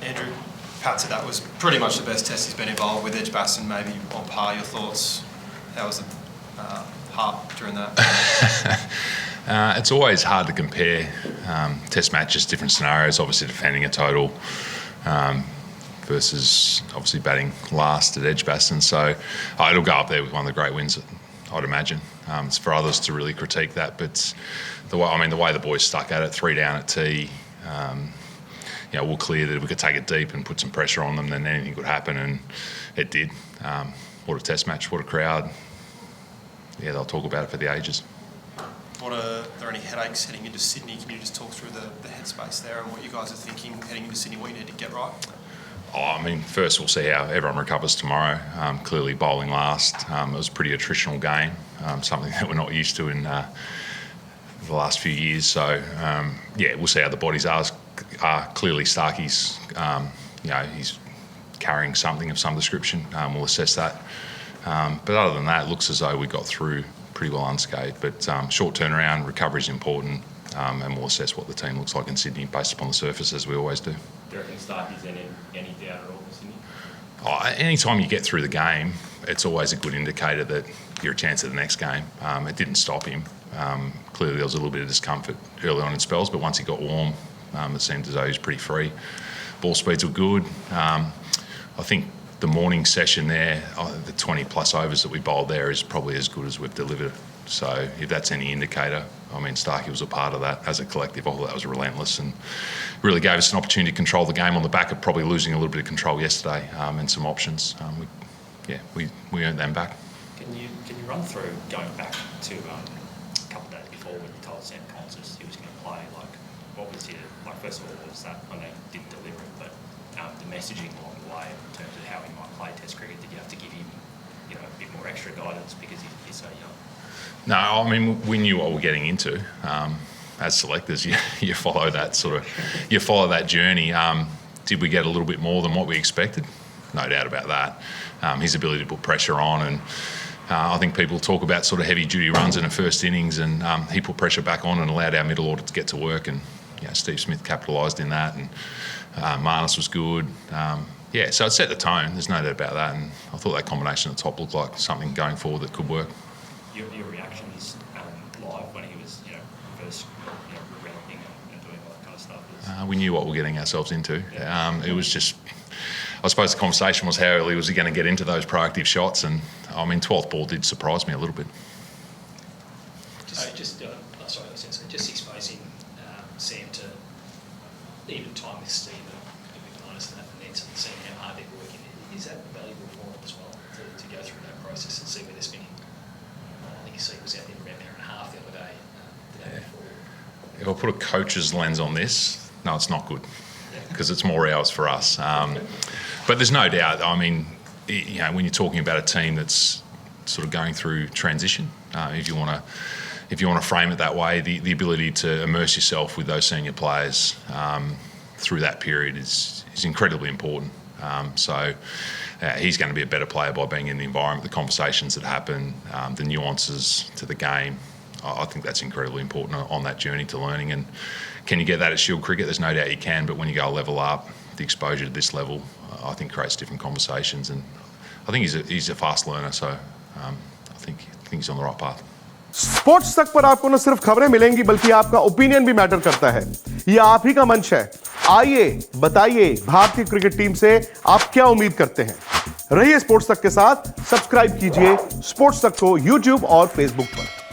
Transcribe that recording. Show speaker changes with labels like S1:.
S1: Andrew, Pat said that was pretty much the best test he's been involved with. Edgbaston maybe on par. Your thoughts? How was the heart during that?
S2: It's always hard to compare test matches, different scenarios, obviously defending a total versus obviously batting last at Edgbaston. So it'll go up there with one of the great wins, I'd imagine. It's for others to really critique that, but the way the boys stuck at it, 3 down at tee, we're clear that if we could take it deep and put some pressure on them, then anything could happen, and it did. What a test match, what a crowd. Yeah, they'll talk about it for the ages.
S1: Are there any headaches heading into Sydney? Can you just talk through the headspace there and what you guys are thinking heading into Sydney, what you need to get right?
S2: First we'll see how everyone recovers tomorrow. Clearly bowling last. It was a pretty attritional game, something that we're not used to in the last few years. So, we'll see how the bodies are. Clearly Starc'S, he's carrying something of some description. We'll assess that. But other than that, it looks as though we got through pretty well unscathed. But short turnaround, recovery is important, and we'll assess what the team looks like in Sydney based upon the surface, as we always do.
S3: Do you reckon Starc'S any doubt at all in Sydney?
S2: Anytime you get through the game, it's always a good indicator that you're a chance at the next game. It didn't stop him. Clearly there was a little bit of discomfort early on in spells, but once he got warm, it seemed as though he was pretty free. Ball speeds were good. I think the morning session there, the 20 plus overs that we bowled there is probably as good as we've delivered. So if that's any indicator, Starc'S was a part of that as a collective. All that was relentless and really gave us an opportunity to control the game on the back of probably losing a little bit of control yesterday and some options. We earned them back.
S3: Can you run through going back to a couple of days before when you told Sam Collins he was going to play? What was your first of all, what was that? I know you didn't deliver it, but the messaging along the way in terms of how he might play Test cricket, did you have to give him a bit more extra guidance because he's so young?
S2: No, we knew what we were getting into. As selectors, you follow that journey. Did we get a little bit more than what we expected? No doubt about that. His ability to put pressure on, and I think people talk about sort of heavy duty runs in the first innings, and he put pressure back on and allowed our middle order to get to work, and Steve Smith capitalised in that, and Marnus was good. So it set the tone, there's no doubt about that, and I thought that combination at the top looked like something going forward that could work.
S3: Your reactions live when he was first rounding and doing all that kind of stuff?
S2: We knew what we were getting ourselves into. It was just, I suppose the conversation was how early was he going to get into those proactive shots, and 12th ball did surprise me a little bit.
S4: Just exposing Sam to even time with Steve and Mcdonald and seeing how hard they're working. Is that valuable for them as well to go through that process and see where they're spinning? I think he was out there around an hour and a half the other day, before.
S2: If I put a coach's lens on this, no, it's not good because it's more hours for us. But there's no doubt. When you're talking about a team that's sort of going through transition, if you want to frame it that way, the ability to immerse yourself with those senior players through that period is incredibly important. He's going to be a better player by being in the environment, the conversations that happen, the nuances to the game. I think that's incredibly important on that journey to learning. And can you get that at Shield cricket? There's no doubt you can, but when you go a level up, the exposure to this level, I think creates different conversations. And I think he's a fast learner, so I think he's on the right path.
S5: Sports तक पर आपको न सिर्फ खबरें मिलेंगी बल्कि आपका opinion भी मैटर करता है। ये आप ही का मंच है। आइए बताइए भारतीय क्रिकेट टीम से आप क्या उम्मीद करते हैं। रहिए स्पोर्ट्स तक के साथ, सब्सक्राइब कीजिए स्पोर्ट्स तक को YouTube और Facebook पर।